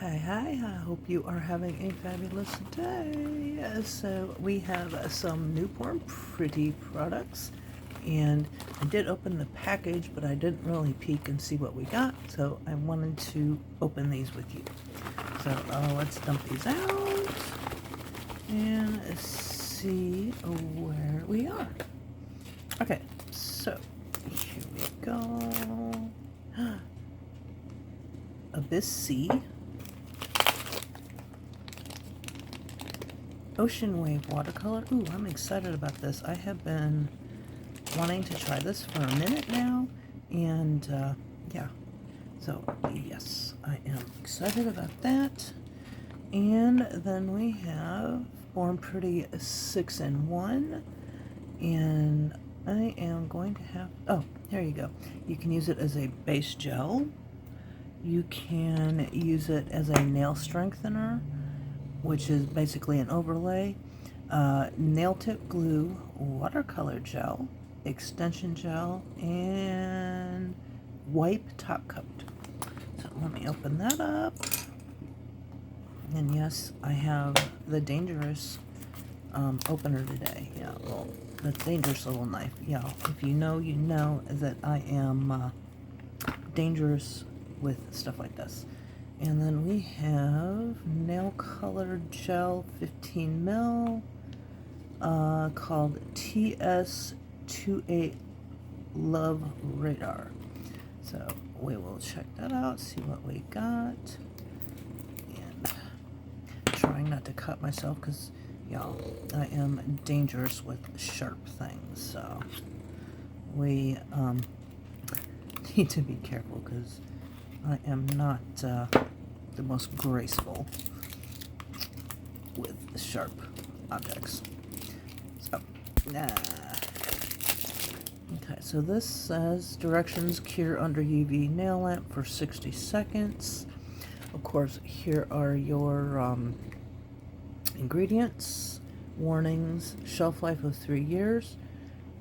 Hi, I hope you are having a fabulous day. So we have some newborn pretty products, and I did open the package, but I didn't really peek and see what we got, so I wanted to open these with you. So let's dump these out and see where we are. Okay, so here we go. Abyss Sea. Ocean Wave watercolor. Ooh, I'm excited about this. I have been wanting to try this for a minute now, and yeah. So yes, I am excited about that. And then we have Born Pretty 6-in-1, and I am going to have, oh, there you go. You can use it as a base gel. You can use it as a nail strengthener, which is basically an overlay, nail tip glue, watercolor gel, extension gel, and wipe top coat. So let me open that up. And yes, I have the dangerous opener today. Yeah, well, the dangerous little knife. Yeah, if you know, you know that I am dangerous with stuff like this. And then we have nail color gel 15 mil called TS28 Love Radar. So we will check that out, see what we got. And trying not to cut myself because, y'all, I am dangerous with sharp things. So we need to be careful because I am not the most graceful with sharp objects. So, okay, so this says directions: cure under UV nail lamp for 60 seconds. Of course, here are your ingredients, warnings, shelf life of 3 years,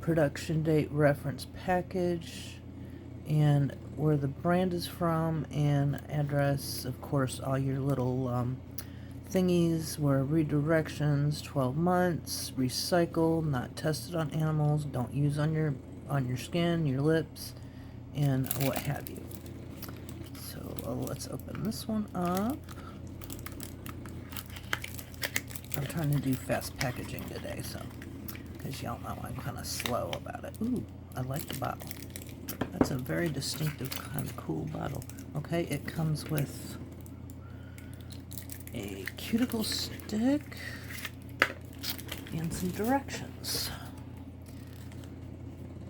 production date, reference package, and where the brand is from, and address, of course, all your little thingies where redirections, 12 months, recycle, not tested on animals, don't use on your skin, your lips, and what have you. So let's open this one up. I'm trying to do fast packaging today, so because y'all know I'm kind of slow about it. Ooh, I like the bottle. That's a very distinctive, kind of cool bottle. Okay, it comes with a cuticle stick and some directions.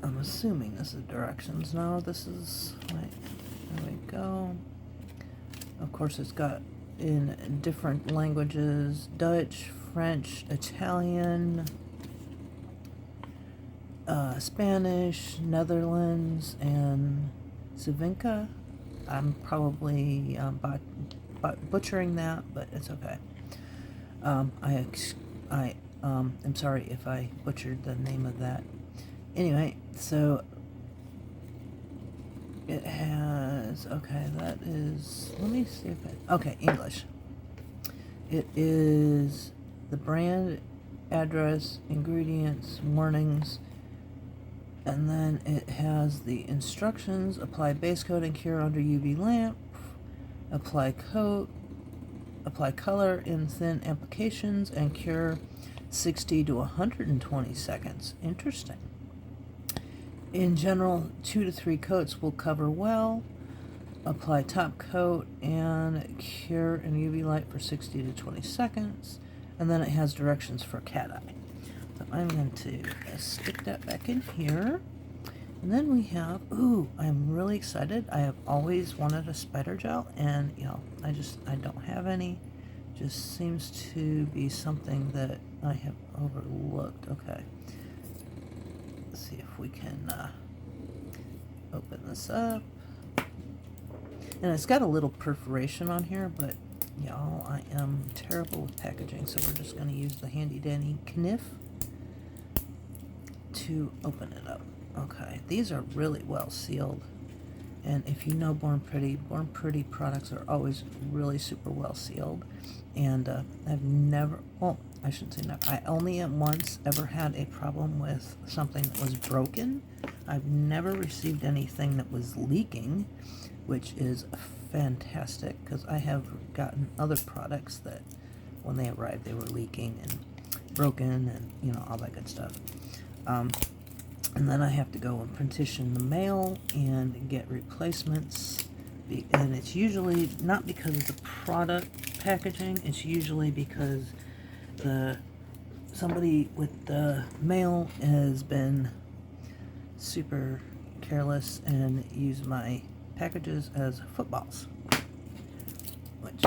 I'm assuming this is directions. No, this is, right, there we go. Of course, it's got in different languages: Dutch, French, Italian, Spanish, Netherlands, and Slovenka. I'm probably butchering that, but it's okay. I am sorry if I butchered the name of that. Anyway, so it has, okay, that is, let me see if okay, English. It is the brand, address, ingredients, warnings, and then it has the instructions: apply base coat and cure under UV lamp, apply coat, apply color in thin applications, and cure 60 to 120 seconds. Interesting. In general, 2 to 3 coats will cover well. Apply top coat and cure in UV light for 60 to 20 seconds. And then it has directions for cat eye. So I'm going to stick that back in here. And then we have, ooh, I'm really excited. I have always wanted a spider gel, and you know, I don't have any. Just seems to be something that I have overlooked. Okay. Let's see if we can open this up. And it's got a little perforation on here, but y'all, I am terrible with packaging, so we're just going to use the handy dandy kniff to open it up. Okay, these are really well sealed, And if you know Born Pretty products are always really super well sealed. And I've never, well, I shouldn't say never, I only once ever had a problem with something that was broken. I've never received anything that was leaking, which is fantastic, because I have gotten other products that when they arrived they were leaking and broken and, you know, all that good stuff. And then I have to go and petition the mail and get replacements. And it's usually not because of the product packaging, it's usually because somebody with the mail has been super careless and used my packages as footballs, which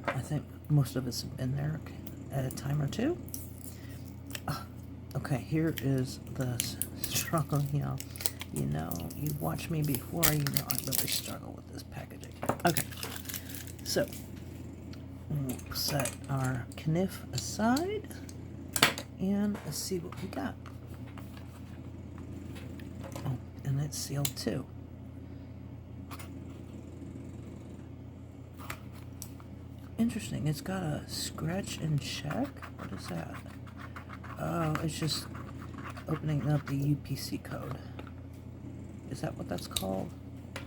I think most of us have been there at a time or two. Okay, here is the struggle. You know, you watch me before, you know I really struggle with this packaging. Okay, so we'll set our kniff aside and let's see what we got. Oh, and it's sealed too. Interesting, it's got a scratch and check. What is that? Oh, it's just opening up the UPC code. Is that what that's called?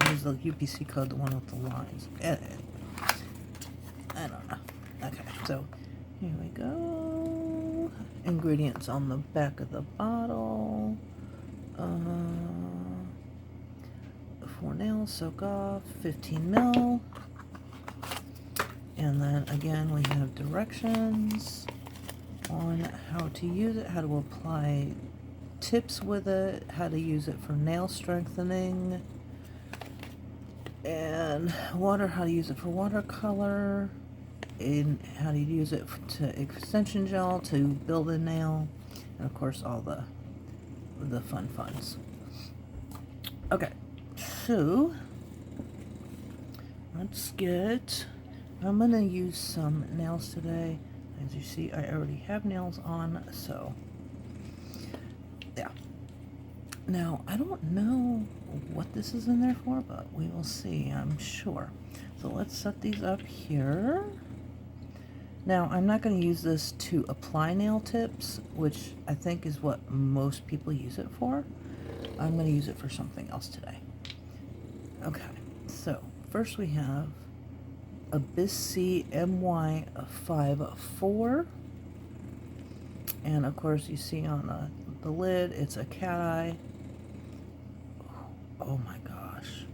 Or is the UPC code the one with the lines? I don't know. Okay, so here we go. Ingredients on the back of the bottle. 4 nails, soak off, 15 mil. And then again, we have directions on how to use it, how to apply tips with it, how to use it for nail strengthening, and water, how to use it for watercolor, and how to use it to extension gel to build a nail, and of course all the fun funs. Okay, so let's get, I'm going to use some nails today. As you see, I already have nails on, so yeah. Now, I don't know what this is in there for, but we will see, I'm sure. So let's set these up here. Now, I'm not going to use this to apply nail tips, which I think is what most people use it for. I'm going to use it for something else today. Okay, so first we have Abyssi MY54, and of course you see on the lid it's a cateye. Oh my gosh,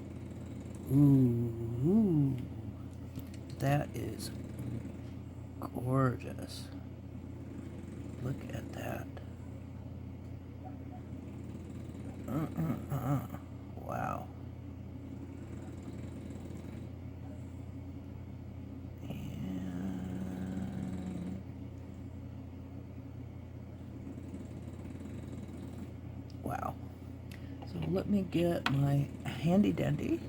ooh, that is gorgeous. Look at that. Wow. Wow. So let me get my handy dandy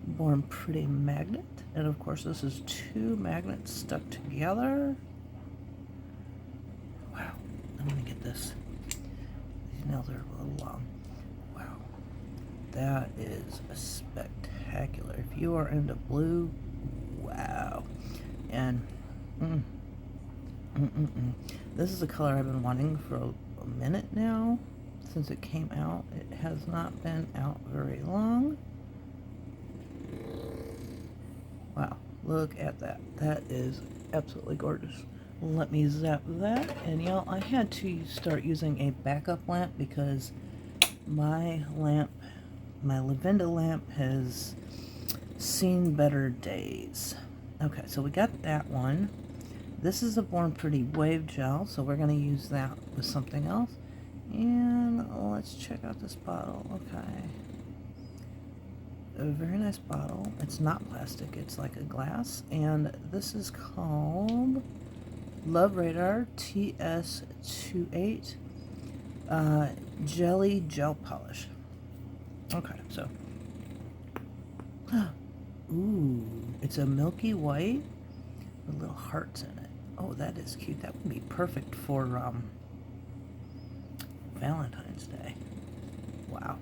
Born Pretty magnet. And of course this is 2 magnets stuck together. Wow. I'm going to get this. These nails are a little long. Wow. That is spectacular. If you are into blue, wow. And this is a color I've been wanting for a minute now. Since it came out, it has not been out very long. Wow, look at that. That is absolutely gorgeous. Let me zap that. And y'all, I had to start using a backup lamp because my Lavenda lamp has seen better days. Okay, so we got that one. This is a Born Pretty wave gel, so we're going to use that with something else. And let's check out this bottle. Okay. A very nice bottle. It's not plastic, it's like a glass. And this is called Love Radar TS28 Jelly Gel Polish. Okay, so. Ooh, it's a milky white with little hearts in it. Oh, that is cute. That would be perfect for Valentine's Day. Wow.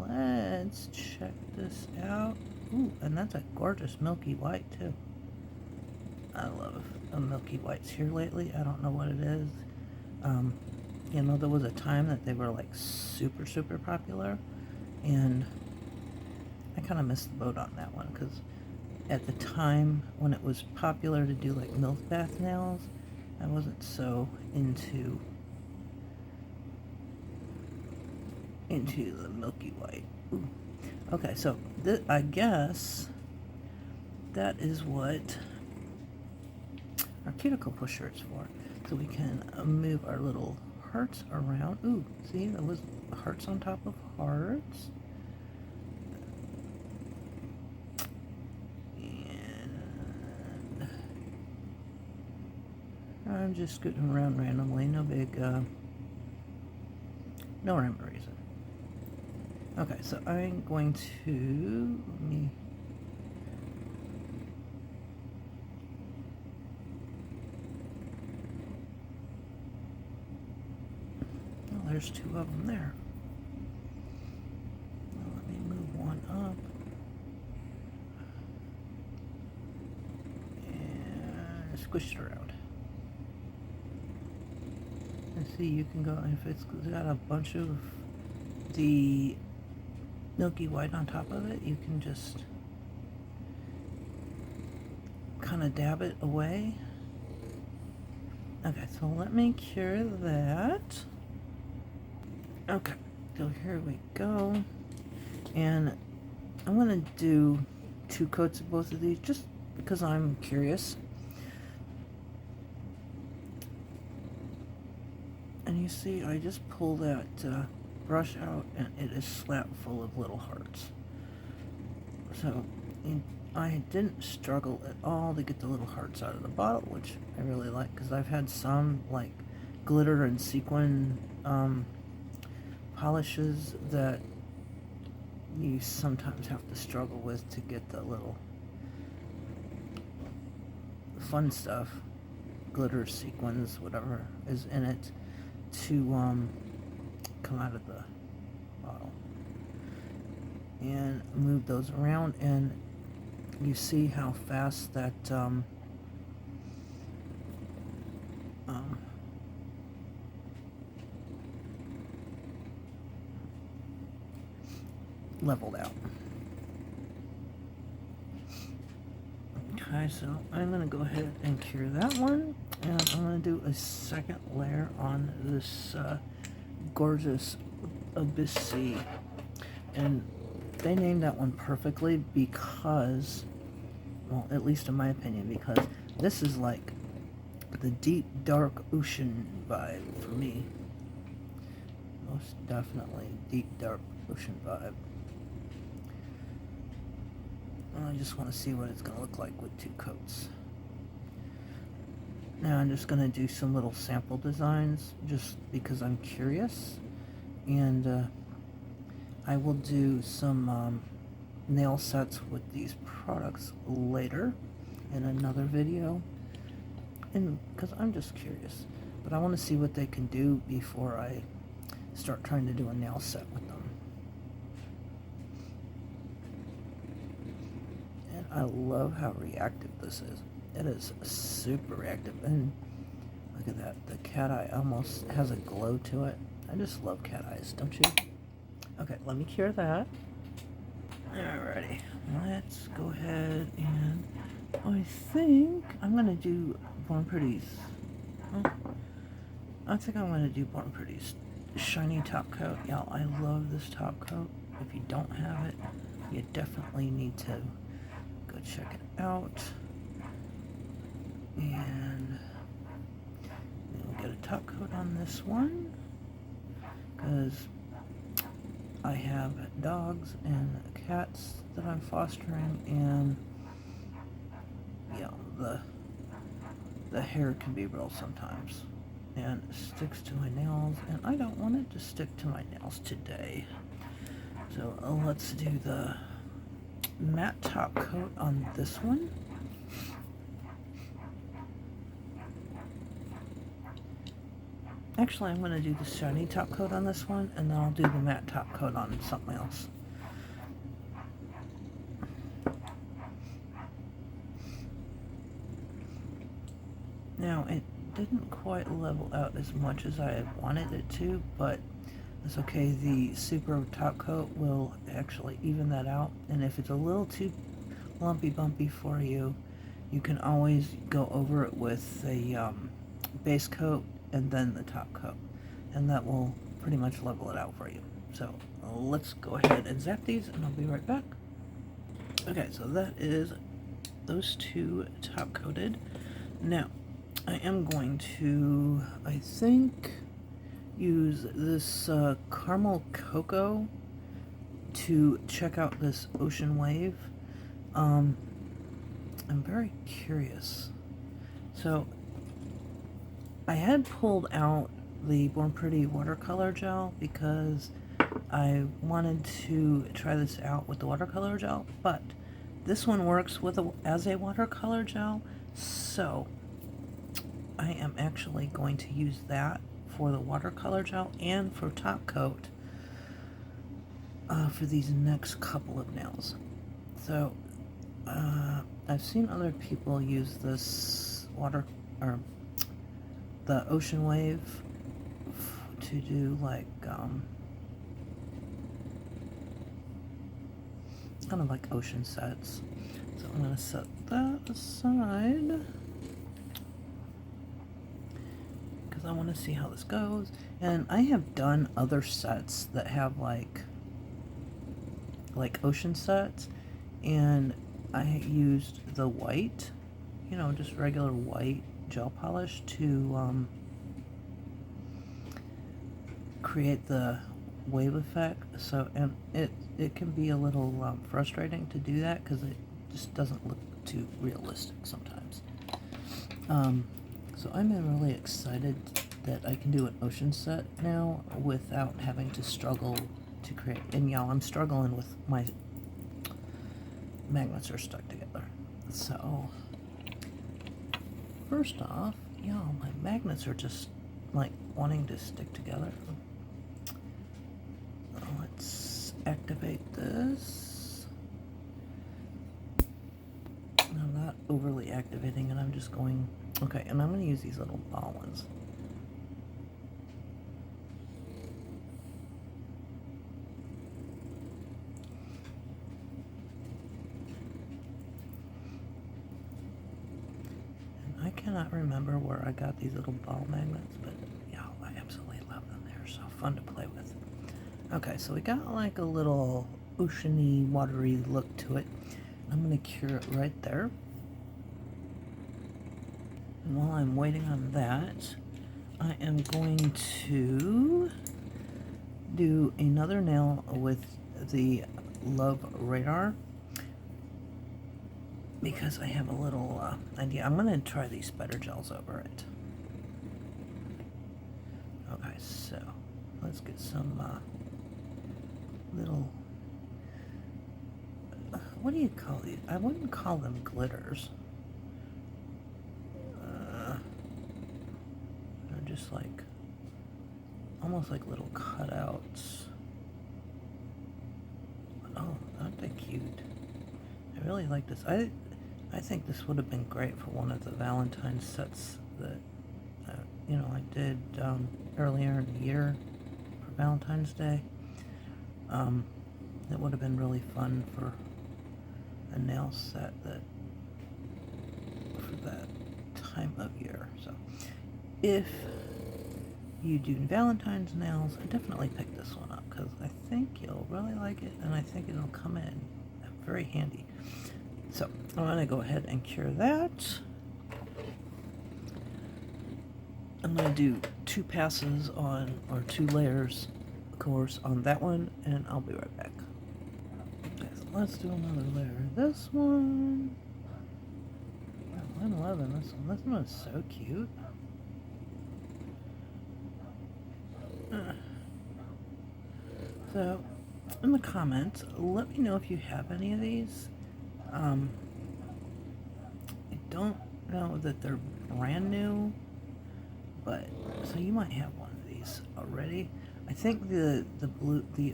Let's check check this out. Ooh, and that's a gorgeous milky white too. I love milky whites here lately. I don't know what it is. You know, there was a time that they were like super, super popular, and I kind of missed the boat on that one, because at the time when it was popular to do like milk bath nails, I wasn't so into the milky white. Ooh. Okay, so I guess that is what our cuticle pusher is for. So we can move our little hearts around. Ooh, see, there was hearts on top of hearts. And I'm just scooting around randomly, no big, no rhyme or reason. Okay, so I'm going to, let me, oh, there's two of them there. Well, let me move one up. And squish it around. And see, you can go, if it's got a bunch of the milky white on top of it, you can just kind of dab it away. Okay, so let me cure that. Okay, so here we go. And I'm going to do 2 coats of both of these just because I'm curious. And you see, I just pull that brush out, and it is slap full of little hearts. So I didn't struggle at all to get the little hearts out of the bottle, which I really like, because I've had some like glitter and sequin polishes that you sometimes have to struggle with to get the little fun stuff, glitter, sequins, whatever is in it, to come out of the bottle. And move those around, and you see how fast that leveled out. Okay, so I'm going to go ahead and cure that one, and I'm going to do a second layer on this gorgeous Abyss Sea. And they named that one perfectly because, well, at least in my opinion, because this is like the deep, dark ocean vibe for me. Most definitely deep, dark ocean vibe. And I just want to see what it's going to look like with 2 coats. Now I'm just going to do some little sample designs just because I'm curious. And I will do some nail sets with these products later in another video, and because I'm just curious, but I want to see what they can do before I start trying to do a nail set with them. And I love how reactive this is. It is super reactive, and look at that, the cat eye almost has a glow to it. I just love cat eyes, don't you? Okay, let me cure that. Alrighty, let's go ahead and I think I'm going to do Born Pretty's. I think I'm going to do Born Pretty's shiny top coat. Y'all, I love this top coat. If you don't have it, you definitely need to go check it out. And we'll get a top coat on this one, because I have dogs and cats that I'm fostering, and you know, the hair can be real sometimes, and it sticks to my nails, and I don't want it to stick to my nails today. So let's do the matte top coat on this one. Actually, I'm going to do the shiny top coat on this one, and then I'll do the matte top coat on something else. Now, it didn't quite level out as much as I wanted it to, but it's okay. The super top coat will actually even that out, and if it's a little too lumpy bumpy for you, you can always go over it with a base coat and then the top coat, and that will pretty much level it out for you. So let's go ahead and zap these, and I'll be right back. Okay, so that is those two top coated. Now, I am going to, I think, use this caramel cocoa to check out this ocean wave. I'm very curious. So, I had pulled out the Born Pretty watercolor gel because I wanted to try this out with the watercolor gel, but this one works as a watercolor gel, so I am actually going to use that for the watercolor gel and for top coat for these next couple of nails. So I've seen other people use this the ocean wave to do like kind of like ocean sets. So I'm going to set that aside because I want to see how this goes. And I have done other sets that have like ocean sets, and I used the white, you know, just regular white gel polish to create the wave effect. So, and it can be a little frustrating to do that because it just doesn't look too realistic sometimes. So I'm really excited that I can do an ocean set now without having to struggle to create. And y'all, I'm struggling with my magnets are stuck together. So first off, y'all, my magnets are just like wanting to stick together. Let's activate this. I'm not overly activating it, I'm just going, okay, and I'm going to use these little ball ones. And I cannot remember where I got these little ball magnets, but yeah, I absolutely love them. They're so fun to play with. Okay, so we got like a little oceany, watery look to it. I'm going to cure it right there. And while I'm waiting on that, I am going to do another nail with the Love Radar because I have a little idea. I'm going to try these spider gels over it. Okay, so let's get some little, what do you call these? I wouldn't call them glitters. They're just like, almost like little cutouts. Oh, aren't they cute? I really like this. I think this would have been great for one of the Valentine's sets that, you know, I did earlier in the year for Valentine's Day. It would have been really fun for a nail set for that time of year. So if you do Valentine's nails, I definitely pick this one up because I think you'll really like it, and I think it'll come in very handy. So I'm going to go ahead and cure that. I'm going to do 2 passes on, or 2 layers, of course, on that one, and I'll be right back. Okay, so let's do another layer. This one, oh, I'm loving this one. This one is so cute. So, in the comments, let me know if you have any of these. I don't know that they're brand new, but so you might have one of these already. I think the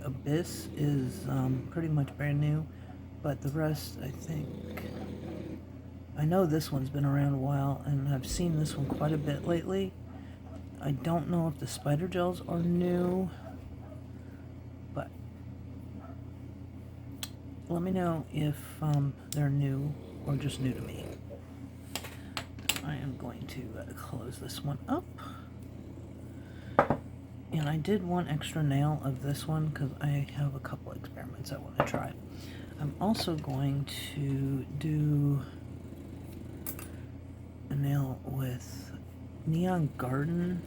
Abyss is pretty much brand new, but the rest I think I know this one's been around a while, and I've seen this one quite a bit lately. I don't know if the spider gels are new, but let me know if they're new or just new to me. I am going to close this one up. And I did one extra nail of this one because I have a couple experiments I want to try. I'm also going to do a nail with Neon Garden.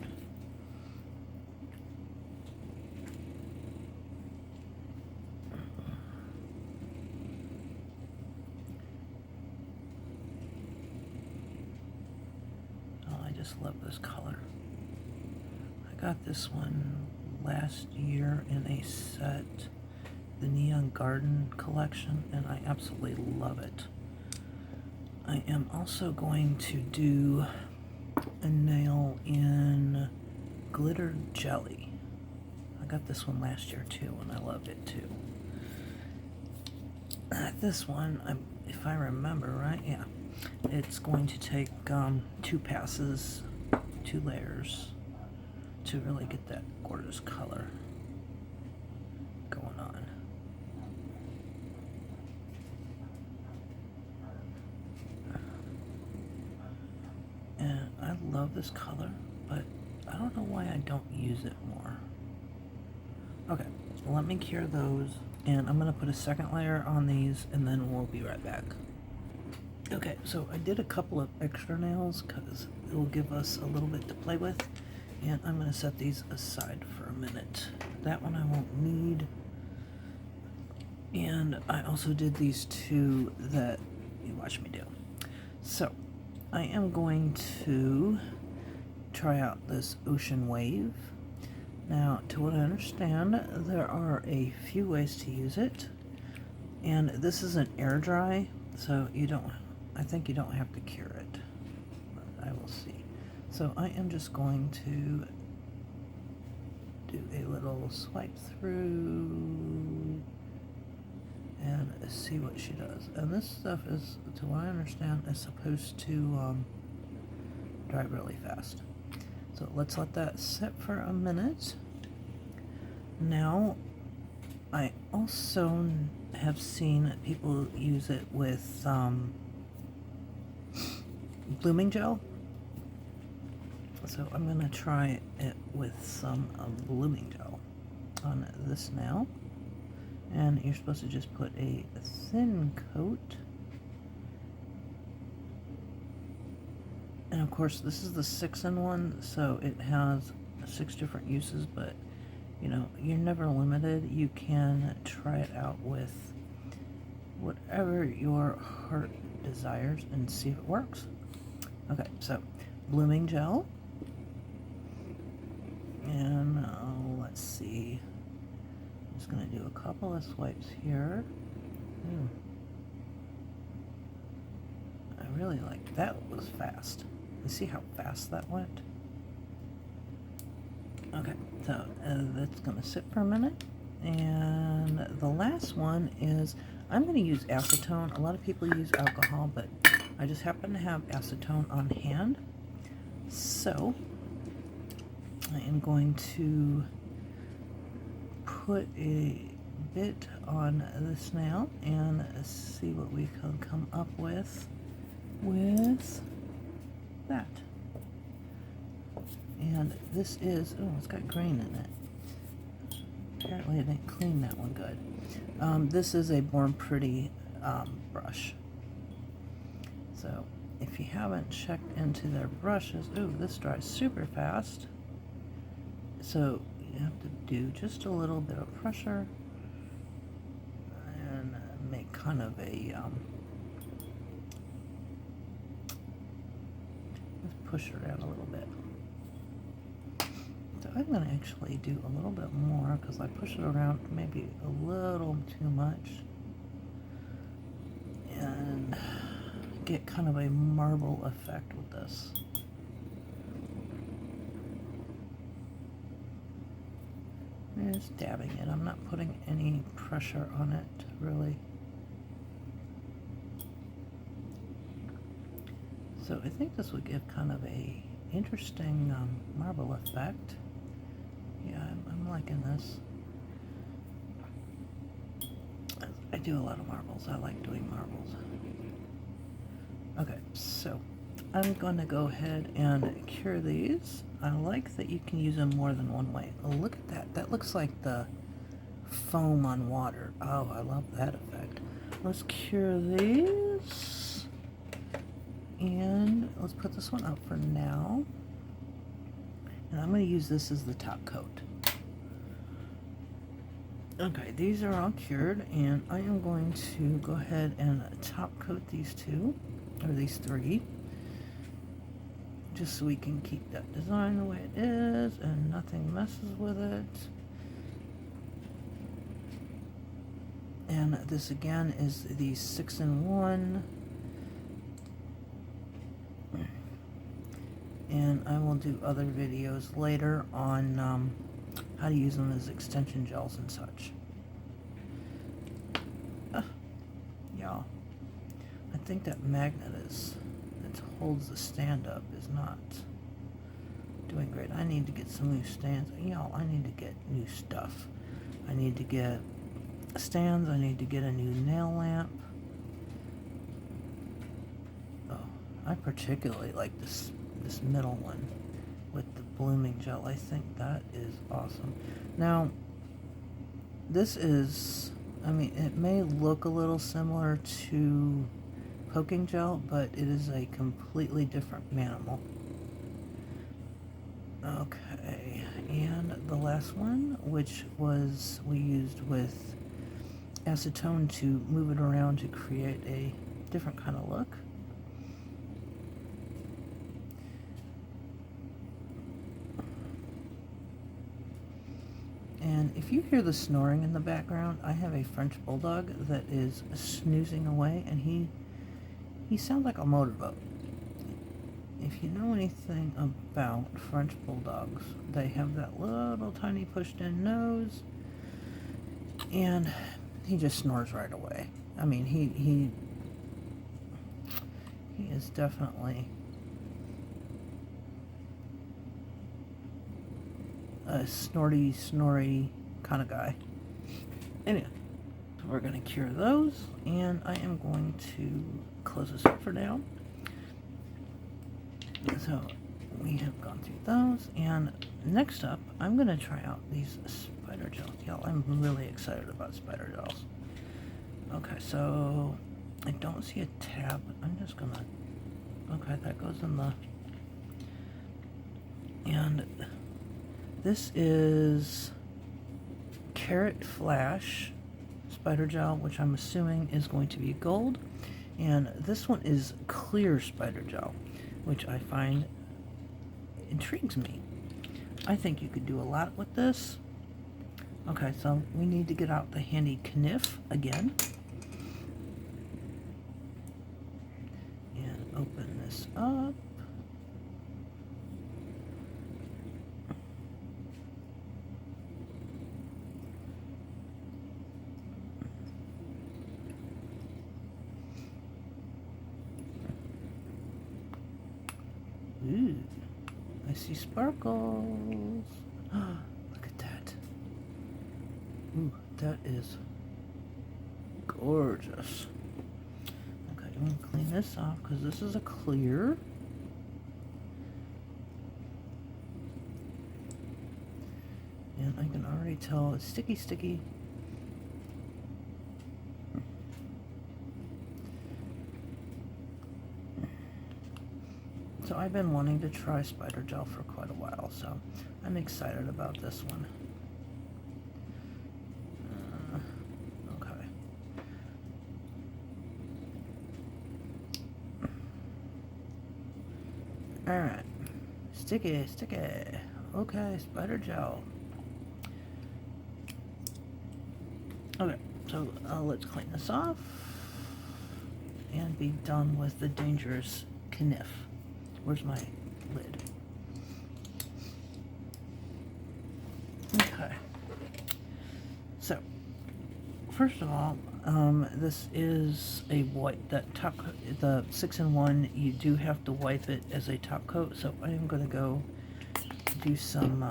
Oh, I just love this color. I got this one last year in a set, the Neon Garden collection, and I absolutely love it. I am also going to do a nail in Glitter Jelly. I got this one last year too, and I loved it too. This one, if I remember right, yeah, it's going to take 2 passes, 2 layers, to really get that gorgeous color going on. And I love this color, but I don't know why I don't use it more. Okay, let me cure those, and I'm going to put a second layer on these, and then we'll be right back. Okay, so I did a couple of extra nails because it will give us a little bit to play with. And I'm going to set these aside for a minute. That one I won't need. And I also did these 2 that you watched me do. So, I am going to try out this Ocean Wave. Now, to what I understand, there are a few ways to use it. And this is an air dry, so I think you don't have to cure it. But I will see. So I am just going to do a little swipe through and see what she does. And this stuff is, to what I understand, is supposed to dry really fast. So let's let that sit for a minute. Now, I also have seen people use it with blooming gel. So I'm going to try it with some blooming gel on this nail. And you're supposed to just put a thin coat. And of course this is the 6-in-1, so it has 6 different uses, but you know, you're never limited. You can try it out with whatever your heart desires and see if it works. Okay, so blooming gel. And let's see, I'm just going to do a couple of swipes here. I really like that. Was fast. You see how fast that went? Okay, so that's going to sit for a minute. And the last one is, I'm going to use acetone. A lot of people use alcohol, but I just happen to have acetone on hand. So I am going to put a bit on this nail and see what we can come up with that. And this is, oh, it's got grain in it. Apparently I didn't clean that one good. This is a Born Pretty brush. So if you haven't checked into their brushes, ooh, this dries super fast. So you have to do just a little bit of pressure and make kind of a, let's push her out a little bit. So I'm going to actually do a little bit more because I push it around maybe a little too much and get kind of a marble effect with this. Just dabbing it. I'm not putting any pressure on it, really. So I think this would give kind of a interesting marble effect. Yeah, I'm liking this. I do a lot of marbles. I like doing marbles. Okay, so I'm going to go ahead and cure these. I like that you can use them more than one way. Oh, look at that. That looks like the foam on water. Oh, I love that effect. Let's cure these. And let's put this one up for now. And I'm going to use this as the top coat. Okay, these are all cured, and I am going to go ahead and top coat these two, or these three, just so we can keep that design the way it is and nothing messes with it. And this again is the 6-in-1. And I will do other videos later on how to use them as extension gels and such. Y'all, I think that magnet that holds the stand up is not doing great. I need to get some new stands. Y'all, I need to get new stuff. I need to get stands. I need to get a new nail lamp. Oh, I particularly like this middle one with the blooming gel. I think that is awesome. Now, this is, I mean, it may look a little similar to poking gel, but it is a completely different animal. Okay, and the last one, which was we used with acetone to move it around to create a different kind of look. And if you hear the snoring in the background, I have a French bulldog that is snoozing away, and he sounds like a motorboat. If you know anything about French bulldogs, they have that little tiny pushed-in nose, and he just snores right away. I mean, he is definitely a snorty kind of guy. Anyway, so we're going to cure those, and I am going to close this up for now. So we have gone through those, and next up, I'm going to try out these spider gels. Y'all, I'm really excited about spider gels. Okay, so I don't see a tab. I'm just going to, okay, that goes in the, and this is Carrot Flash spider gel, which I'm assuming is going to be gold. And this one is clear spider gel, which I find intrigues me. I think you could do a lot with this. Okay, so we need to get out the handy kniff again. And open this up. Ooh, I see sparkles. Look at that. Ooh, that is gorgeous. Okay, I'm going to clean this off because this is a clear. And I can already tell it's sticky. So I've been wanting to try spider gel for quite a while, so I'm excited about this one. Okay. Alright. Sticky. Okay, spider gel. Okay, so let's clean this off and be done with the dangerous kniff. Where's my lid? Okay. So, first of all, This is a white, that top, the 6-in-1, you do have to wipe it as a top coat, so I am going to go do some,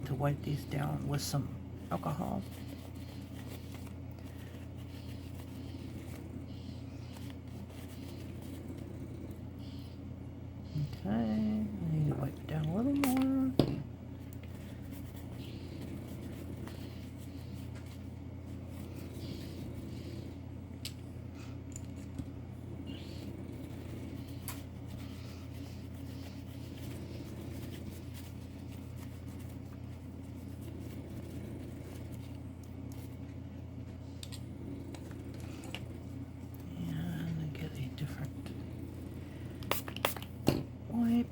to wipe these down with some alcohol. Okay, I need to wipe it down a little more. And get a different wipe.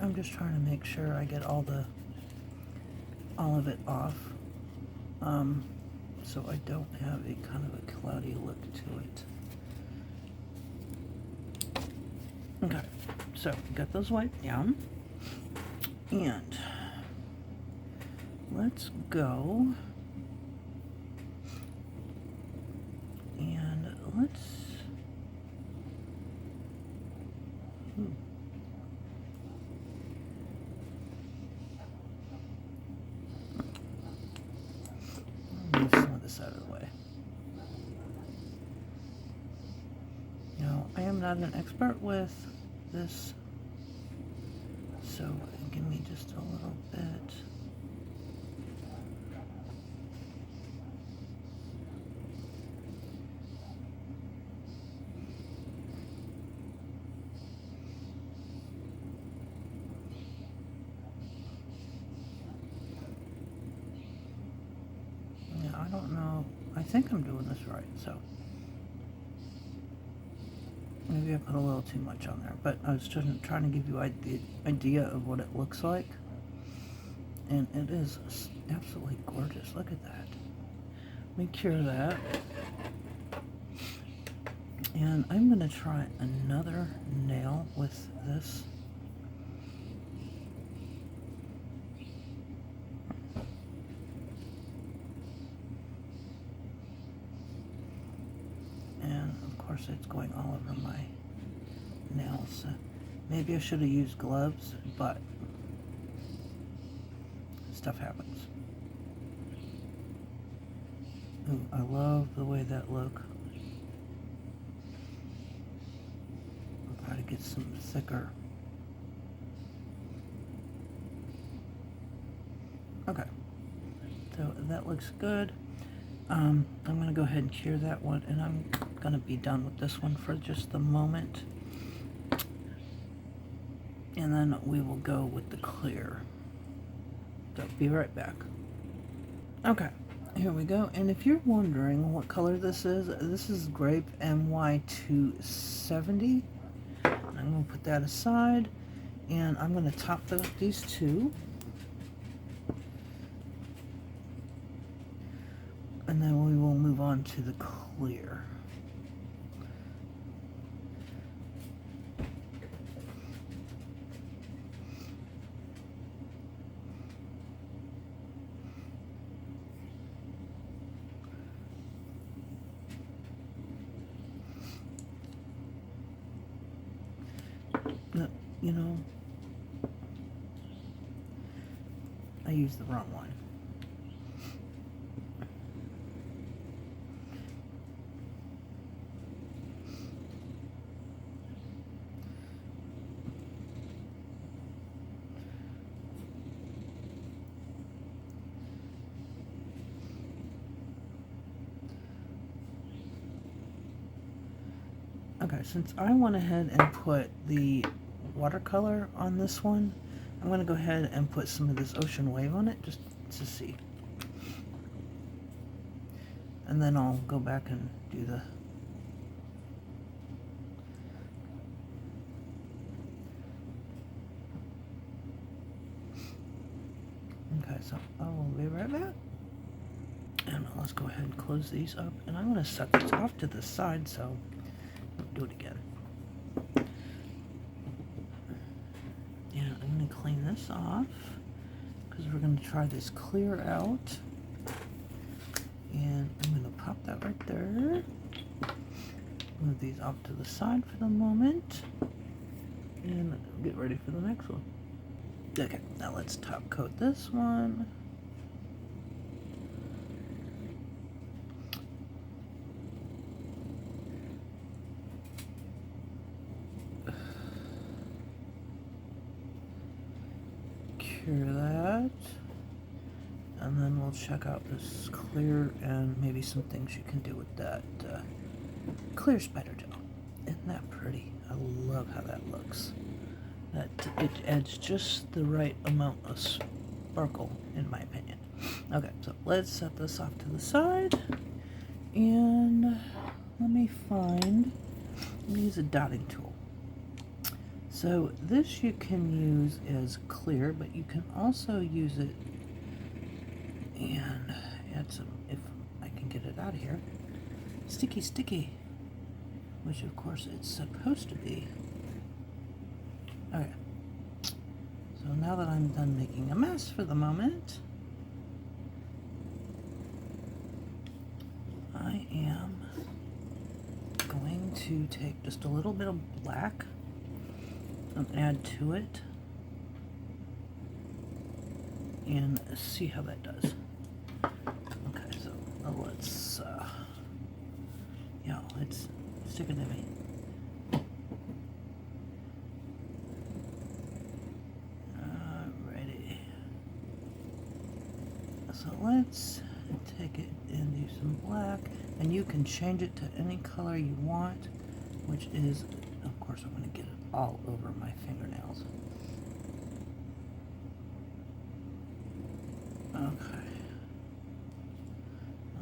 I'm just trying to make sure I get all of it off, so I don't have a kind of a cloudy look to it. Okay, so got those wiped down, and let's go and let's move some of this out of the way. Now, I am not an expert with this, so give me just a little bit. Yeah, I don't know. I think I'm doing this right, so maybe I put a little too much on there, but I was just trying to give you the idea of what it looks like, and it is absolutely gorgeous. Look at that. Let me cure that, and I'm going to try another nail with this. And of course it's going all over my nails. Maybe I should have used gloves, but stuff happens. Ooh, I love the way that look. I'll try to get some thicker. Okay, so that looks good. I'm going to go ahead and cure that one, and I'm going to be done with this one for just the moment. And then we will go with the clear. So be right back. Okay, here we go. And if you're wondering what color this is Grape MY270. I'm going to put that aside, and I'm going to top these two. And then we will move on to the clear. You know, I used the wrong one. Okay, since I went ahead and put the watercolor on this one, I'm going to go ahead and put some of this ocean wave on it just to see. And then I'll go back and do the of that. And let's go ahead and close these up. And I'm going to set this off to the side, so I'll do it again. And I'm going to clean this off because we're going to try this clear out. And I'm going to pop that right there. Move these off to the side for the moment. And get ready for the next one. Okay, now let's top coat this one. Cure that. And then we'll check out this clear and maybe some things you can do with that clear spider gel. Isn't that pretty? I love how that looks. That it adds just the right amount of sparkle, in my opinion. Okay, so let's set this off to the side. And let me use a dotting tool. So this you can use as clear, but you can also use it and add some, if I can get it out of here, sticky, which of course it's supposed to be. Okay, so now that I'm done making a mess for the moment, I am going to take just a little bit of black and add to it and see how that does. Okay, so let's, let's stick it to me. Alrighty. So let's take it and do some black, and you can change it to any color you want, which is, of course, I'm going to get it all over my fingernails. Okay.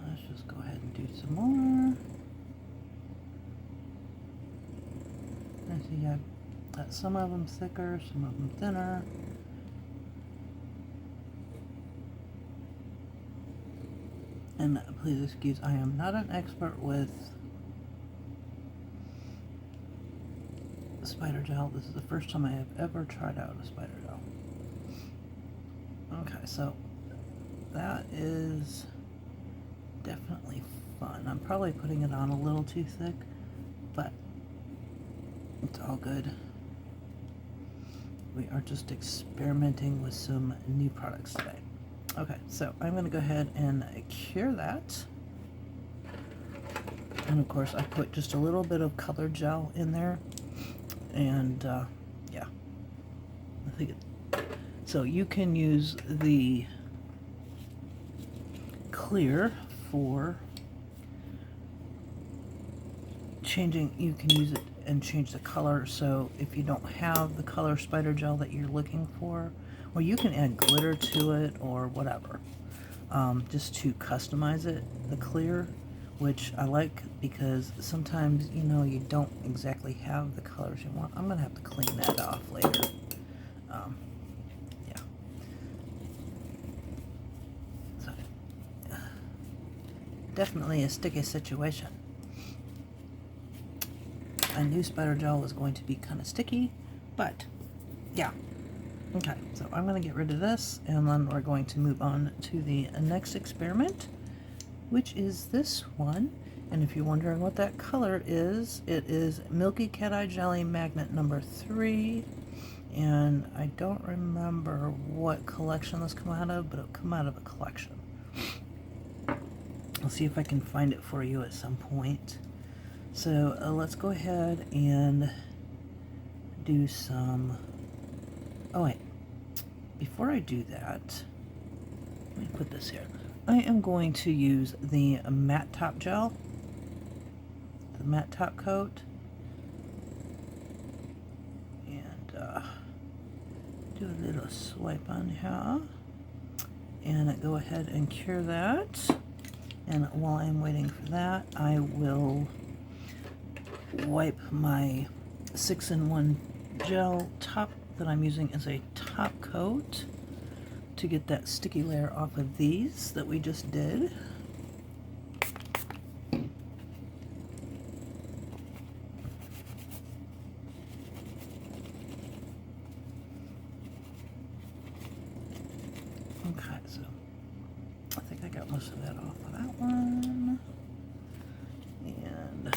Let's just go ahead and do some more. I see I've got some of them thicker, some of them thinner. And please excuse, I am not an expert with spider gel. This is the first time I have ever tried out a spider gel. Okay, so that is definitely fun. I'm probably putting it on a little too thick, but it's all good. We are just experimenting with some new products today. Okay, so I'm going to go ahead and cure that. And of course, I put just a little bit of color gel in there. And yeah, I think it. So you can use the clear for changing. You can use it and change the color. So if you don't have the color spider gel that you're looking for, or you can add glitter to it or whatever, just to customize it, the clear, which I like because sometimes, you know, you don't exactly have the colors you want. I'm going to have to clean that off later. Yeah. So, definitely a sticky situation. I knew spider gel was going to be kind of sticky, but yeah. Okay, so I'm going to get rid of this, and then we're going to move on to the next experiment, which is this one. And if you're wondering what that color is, it is Milky Cateye Jelly Magnet number 3. And I don't remember what collection this came out of, but it'll come out of a collection. I'll see if I can find it for you at some point. So let's go ahead and do some... Oh wait, before I do that, let me put this here. I am going to use the matte top gel, the matte top coat, and do a little swipe on here, and go ahead and cure that. And while I'm waiting for that, I will wipe my 6-in-1 gel top that I'm using as a top coat to get that sticky layer off of these that we just did. Okay, so I think I got most of that off of that one. And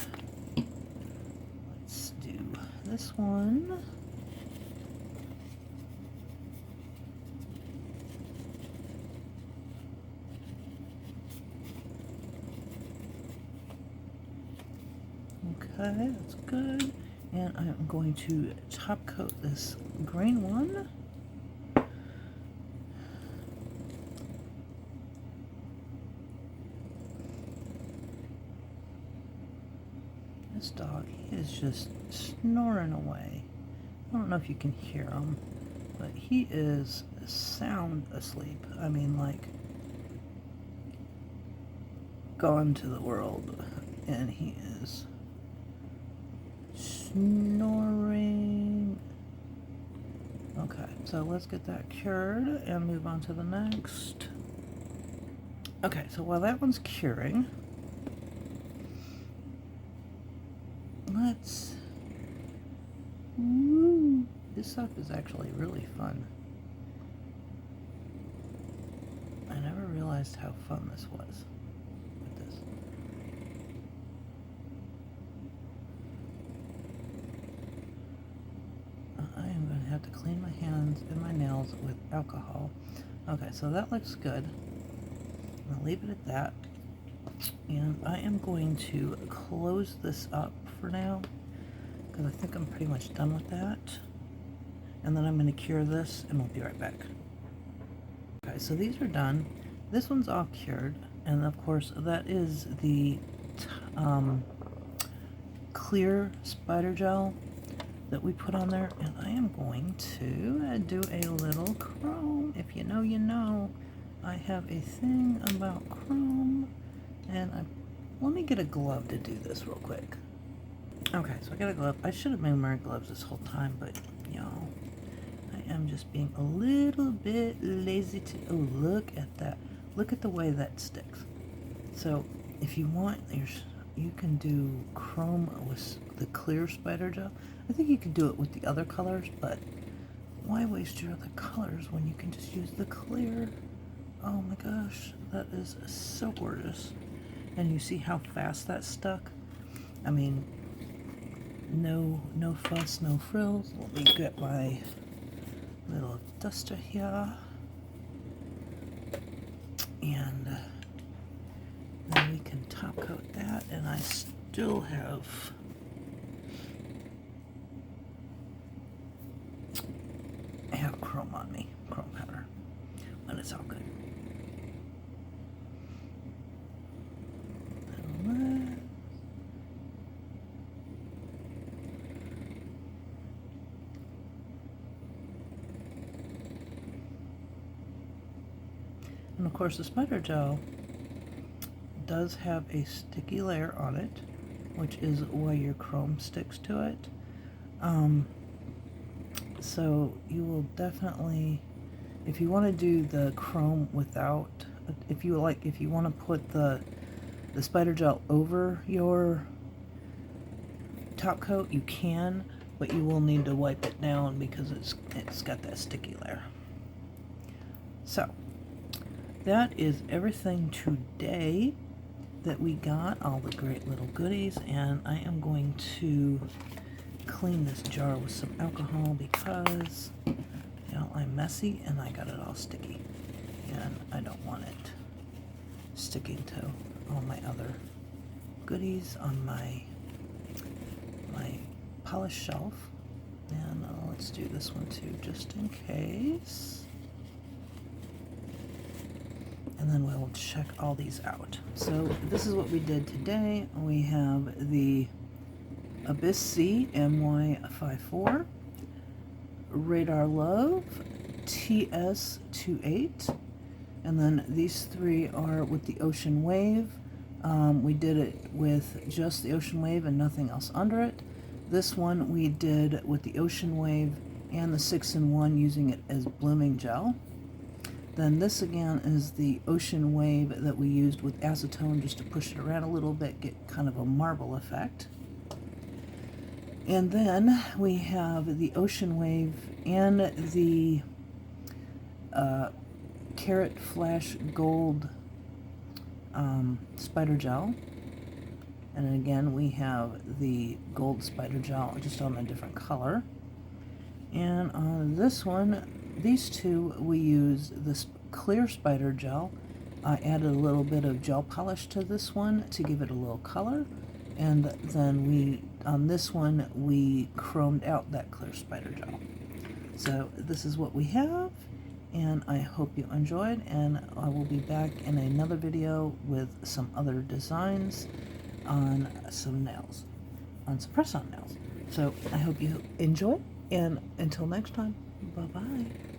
let's do this one. Okay, that's good. And I'm going to top coat this green one. This dog, he is just snoring away. I don't know if you can hear him, but he is sound asleep. I mean, like, gone to the world, and he is snoring. Okay, so let's get that cured and move on to the next. Okay, so while that one's curing, this stuff is actually really fun. I never realized how fun this was with this. I am going to have to clean my hands and my nails with alcohol. Okay, so that looks good. I'll leave it at that. And I am going to close this up for now, because I think I'm pretty much done with that. And then I'm going to cure this, and we'll be right back. Okay, so these are done. This one's all cured, and of course that is the clear spider gel that we put on there. And I am going to do a little chrome. If you know, you know. I have a thing about chrome, and let me get a glove to do this real quick. Okay, so I got a glove. I should have been wearing gloves this whole time, but y'all, I am just being a little bit lazy to. Oh, look at that! Look at the way that sticks. So, if you want, you can do chrome with the clear spider gel. I think you can do it with the other colors, but why waste your other colors when you can just use the clear? Oh my gosh, that is so gorgeous. And you see how fast that stuck? I mean, no fuss, no frills. Let me get my little duster here. And then we can top coat that, and I still have chrome on me, chrome powder, but it's all good. And of course the spider gel does have a sticky layer on it, which is why your chrome sticks to it. So you will definitely, if you want to do the chrome without, if you want to put the spider gel over your top coat, you can, but you will need to wipe it down because it's got that sticky layer. So that is everything today that we got, all the great little goodies, and I am going to clean this jar with some alcohol because, you know, I'm messy and I got it all sticky, and I don't want it sticking to all my other goodies on my polished shelf. And let's do this one too, just in case. And then we'll check all these out. So this is what we did today. We have the Abyss C MY54, Radar Love TS28, and then these three are with the Ocean Wave. We did it with just the Ocean Wave and nothing else under it. This one we did with the Ocean Wave and the 6-in-1 using it as blooming gel. Then this again is the ocean wave that we used with acetone just to push it around a little bit, get kind of a marble effect. And then we have the ocean wave and the Carrot Flash Gold spider gel. And again, we have the gold spider gel just on a different color. And on this one, these two, we use this clear spider gel. I added a little bit of gel polish to this one to give it a little color. And then on this one, we chromed out that clear spider gel. So this is what we have, and I hope you enjoyed, and I will be back in another video with some other designs on some nails, on some press-on nails. So I hope you enjoy, and until next time, bye-bye.